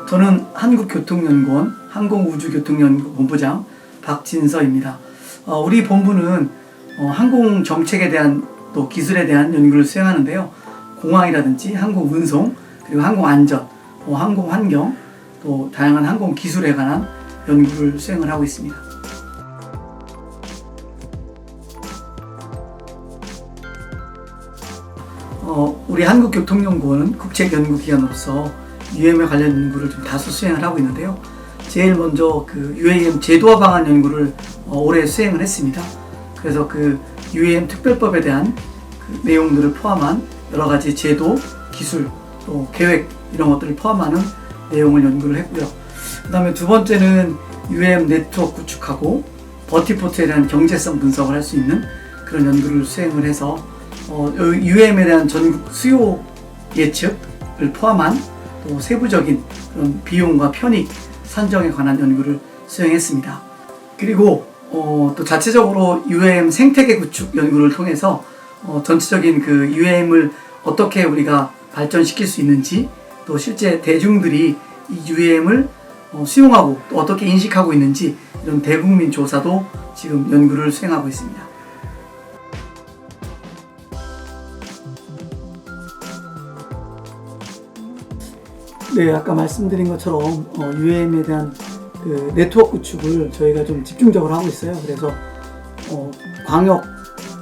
저는 한국교통연구원 항공우주교통연구 본부장 박진서입니다. 우리 본부는 항공 정책에 대한 또 기술에 대한 연구를 수행하는데요. 공항이라든지 항공 운송, 그리고 항공 안전, 항공 환경, 또 다양한 항공 기술에 관한 연구를 수행을 하고 있습니다. 우리 한국교통연구원은 국책연구기관으로서 UAM에 관련 연구를 좀 다수 수행을 하고 있는데요. 제일 먼저 그 UAM 제도화 방안 연구를 올해 수행을 했습니다. 그래서 그 UAM 특별법에 대한 그 내용들을 포함한 여러 가지 제도, 기술, 또 계획 이런 것들을 포함하는 내용을 연구를 했고요. 그 다음에 두 번째는 UAM 네트워크 구축하고 버티포트에 대한 경제성 분석을 할 수 있는 그런 연구를 수행을 해서 UAM에 대한 전국 수요 예측을 포함한 또 세부적인 그런 비용과 편익 산정에 관한 연구를 수행했습니다. 그리고 또 자체적으로 UAM 생태계 구축 연구를 통해서 전체적인 그 UAM을 어떻게 우리가 발전시킬 수 있는지, 또 실제 대중들이 이 UAM을 수용하고 또 어떻게 인식하고 있는지 이런 대국민 조사도 지금 연구를 수행하고 있습니다. 네, 아까 말씀드린 것처럼 UAM에 대한 그 네트워크 구축을 저희가 좀 집중적으로 하고 있어요. 그래서 광역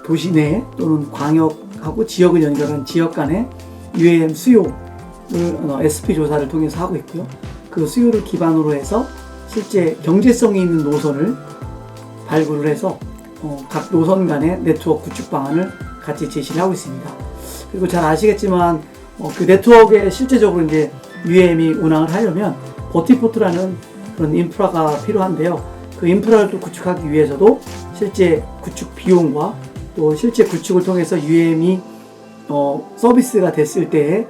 도시 내 또는 광역하고 지역을 연결한 지역 간의 UAM 수요를 SP 조사를 통해서 하고 있고요. 그 수요를 기반으로 해서 실제 경제성이 있는 노선을 발굴을 해서 각 노선 간의 네트워크 구축 방안을 같이 제시를 하고 있습니다. 그리고 잘 아시겠지만 그 네트워크에 실제적으로 이제 UAM이 운항을 하려면 버티포트라는 그런 인프라가 필요한데요. 그 인프라를 또 구축하기 위해서도 실제 구축 비용과 또 실제 구축을 통해서 UAM이 서비스가 됐을 때의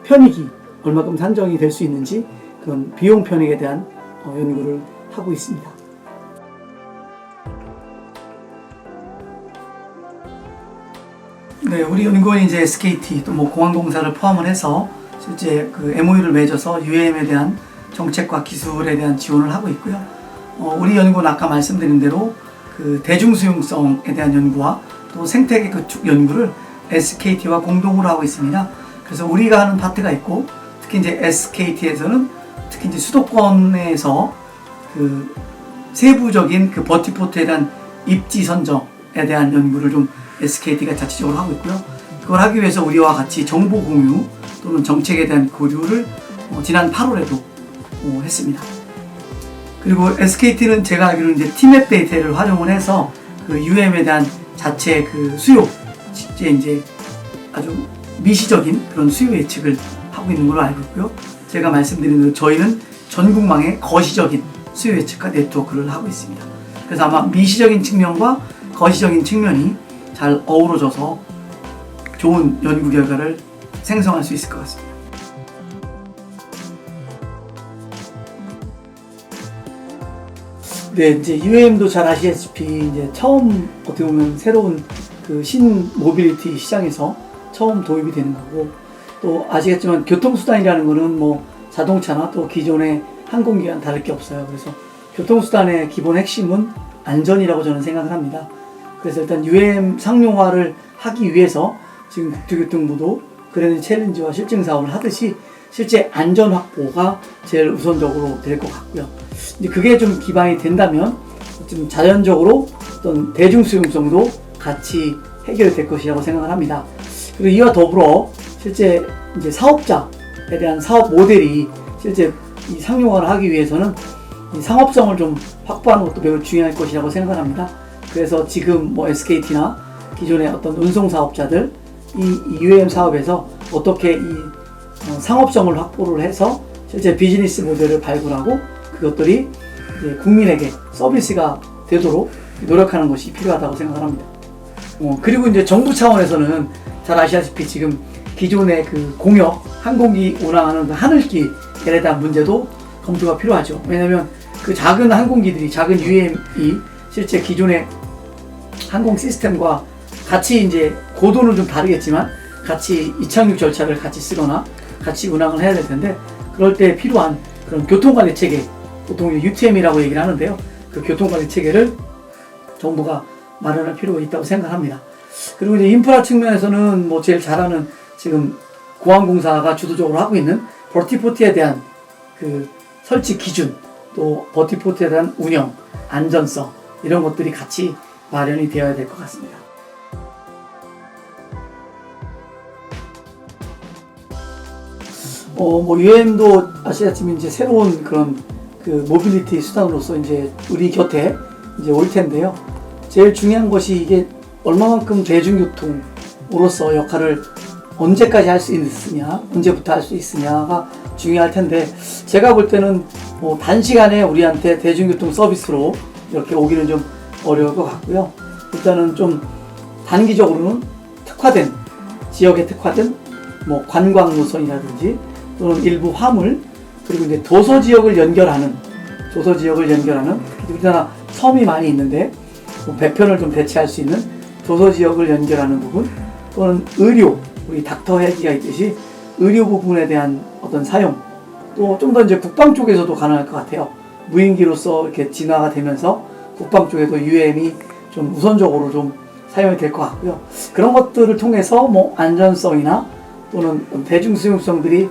편익이 얼마큼 산정이 될 수 있는지 그런 비용 편익에 대한 연구를 하고 있습니다. 네, 우리 연구원이 이제 SKT 또 뭐 공항공사를 포함을 해서 실제 그 MOU를 맺어서 UAM에 대한 정책과 기술에 대한 지원을 하고 있고요. 우리 연구는 아까 말씀드린 대로 그 대중수용성에 대한 연구와 또 생태계 구축 연구를 SKT와 공동으로 하고 있습니다. 그래서 우리가 하는 파트가 있고, 특히 이제 SKT에서는 특히 이제 수도권에서 그 세부적인 그 버티포트에 대한 입지 선정에 대한 연구를 좀 SKT가 자체적으로 하고 있고요. 그걸 하기 위해서 우리와 같이 정보 공유 또는 정책에 대한 교류를 지난 8월에도 했습니다. 그리고 SKT는 제가 알기로는 이제 티맵 데이터를 활용을 해서 그 UAM에 대한 자체 그 수요, 실제 이제 아주 미시적인 그런 수요 예측을 하고 있는 걸로 알고 있고요. 제가 말씀드린 대로 저희는 전국망의 거시적인 수요 예측과 네트워크를 하고 있습니다. 그래서 아마 미시적인 측면과 거시적인 측면이 잘 어우러져서 좋은 연구 결과를 생성할 수 있을 것 같습니다. 네, 이제 UAM도 잘 아시다시피 이제 처음 어떻게 보면 새로운 그 신모빌리티 시장에서 처음 도입이 되는 거고, 또 아시겠지만 교통수단이라는 거는 뭐 자동차나 또 기존의 항공기와는 다를 게 없어요. 그래서 교통수단의 기본 핵심은 안전이라고 저는 생각을 합니다. 그래서 일단 UAM 상용화를 하기 위해서 지금 국토교통부도 그랜드 챌린지와 실증 사업을 하듯이 실제 안전 확보가 제일 우선적으로 될 것 같고요. 이제 그게 좀 기반이 된다면 좀 자연적으로 어떤 대중수용성도 같이 해결될 것이라고 생각을 합니다. 그리고 이와 더불어 실제 이제 사업자에 대한 사업 모델이 실제 이 상용화를 하기 위해서는 이 상업성을 좀 확보하는 것도 매우 중요할 것이라고 생각을 합니다. 그래서 지금 뭐 SKT나 기존의 어떤 운송 사업자들 이 UAM 사업에서 어떻게 이 상업성을 확보를 해서 실제 비즈니스 모델을 발굴하고 그것들이 이제 국민에게 서비스가 되도록 노력하는 것이 필요하다고 생각을 합니다. 그리고 이제 정부 차원에서는 잘 아시다시피 지금 기존의 그 공역 항공기 운항하는 그 하늘길에 대한 문제도 검토가 필요하죠. 왜냐하면 그 작은 항공기들이, 작은 UAM이 실제 기존의 항공 시스템과 같이 이제 고도는 좀 다르겠지만 같이 이착륙 절차를 같이 쓰거나 같이 운항을 해야 될 텐데, 그럴 때 필요한 그런 교통관리 체계, 보통 UTM이라고 얘기를 하는데요. 그 교통관리 체계를 정부가 마련할 필요가 있다고 생각합니다. 그리고 이제 인프라 측면에서는 뭐 제일 잘하는 지금 공항공사가 주도적으로 하고 있는 버티포트에 대한 그 설치 기준, 또 버티포트에 대한 운영, 안전성, 이런 것들이 같이 마련이 되어야 될 것 같습니다. 뭐 UAM도 아시다시피 이제 새로운 그런 그 모빌리티 수단으로서 이제 우리 곁에 이제 올 텐데요. 제일 중요한 것이 이게 얼마만큼 대중교통으로서 역할을 언제까지 할 수 있으냐, 언제부터 할 수 있으냐가 중요할 텐데, 제가 볼 때는 뭐 단시간에 우리한테 대중교통 서비스로 이렇게 오기는 좀 어려울 것 같고요. 일단은 좀 단기적으로는 특화된, 지역에 특화된 뭐 관광 노선이라든지 또는 일부 화물, 그리고 이제 도서 지역을 연결하는 우리나라 섬이 많이 있는데 뭐 배편을 좀 대체할 수 있는 도서 지역을 연결하는 부분, 또는 의료, 우리 닥터 헬기가 있듯이 의료 부분에 대한 어떤 사용, 또 좀 더 이제 국방 쪽에서도 가능할 것 같아요. 무인기로서 이렇게 진화가 되면서 국방 쪽에도 UAM이 좀 우선적으로 좀 사용이 될 것 같고요. 그런 것들을 통해서 뭐 안전성이나 또는 대중수용성들이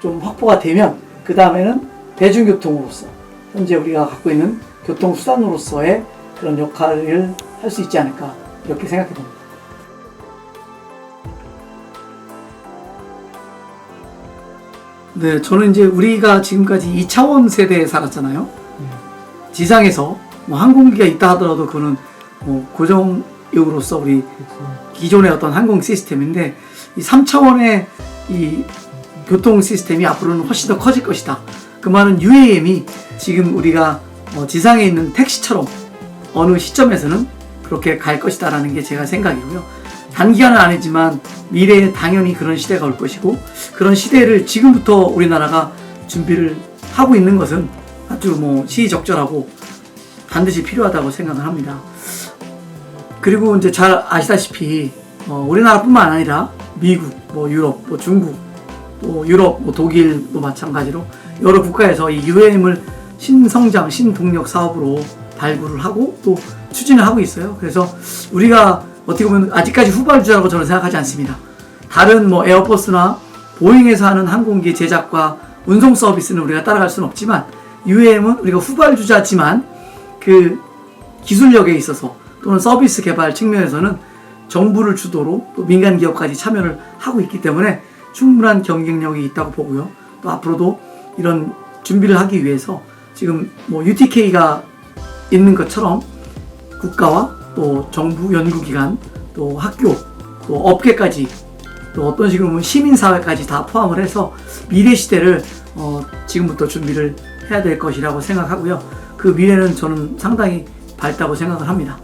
좀 확보가 되면, 그 다음에는 대중교통으로서 현재 우리가 갖고 있는 교통수단으로서의 그런 역할을 할 수 있지 않을까, 이렇게 생각해 봅니다. 네, 저는 이제 우리가 지금까지 2차원 세대에 살았잖아요. 지상에서 뭐 항공기가 있다 하더라도 그거는 뭐 고정역으로서 우리 기존의 어떤 항공 시스템인데, 이 3차원의 이 교통 시스템이 앞으로는 훨씬 더 커질 것이다. 그 말은 UAM이 지금 우리가 지상에 있는 택시처럼 어느 시점에서는 그렇게 갈 것이다 라는 게 제가 생각이고요. 단기간은 아니지만 미래에 당연히 그런 시대가 올 것이고, 그런 시대를 지금부터 우리나라가 준비를 하고 있는 것은 아주 뭐 시의적절하고 반드시 필요하다고 생각을 합니다. 그리고 이제 잘 아시다시피 우리나라뿐만 아니라 미국, 뭐 유럽, 뭐 중국, 또 유럽, 뭐 독일도 마찬가지로 여러 국가에서 이 UAM을 신성장, 신동력 사업으로 발굴을 하고 또 추진을 하고 있어요. 그래서 우리가 어떻게 보면 아직까지 후발주자라고 저는 생각하지 않습니다. 다른 뭐 에어버스나 보잉에서 하는 항공기 제작과 운송 서비스는 우리가 따라갈 수는 없지만, UAM은 우리가 후발주자지만 그 기술력에 있어서 또는 서비스 개발 측면에서는 정부를 주도로 또 민간 기업까지 참여를 하고 있기 때문에 충분한 경쟁력이 있다고 보고요. 또 앞으로도 이런 준비를 하기 위해서 지금 뭐 UTK가 있는 것처럼 국가와 또 정부, 연구기관, 또 학교, 또 업계까지, 또 어떤 식으로 보면 시민사회까지 다 포함을 해서 미래 시대를 지금부터 준비를 해야 될 것이라고 생각하고요. 그 미래는 저는 상당히 밝다고 생각을 합니다.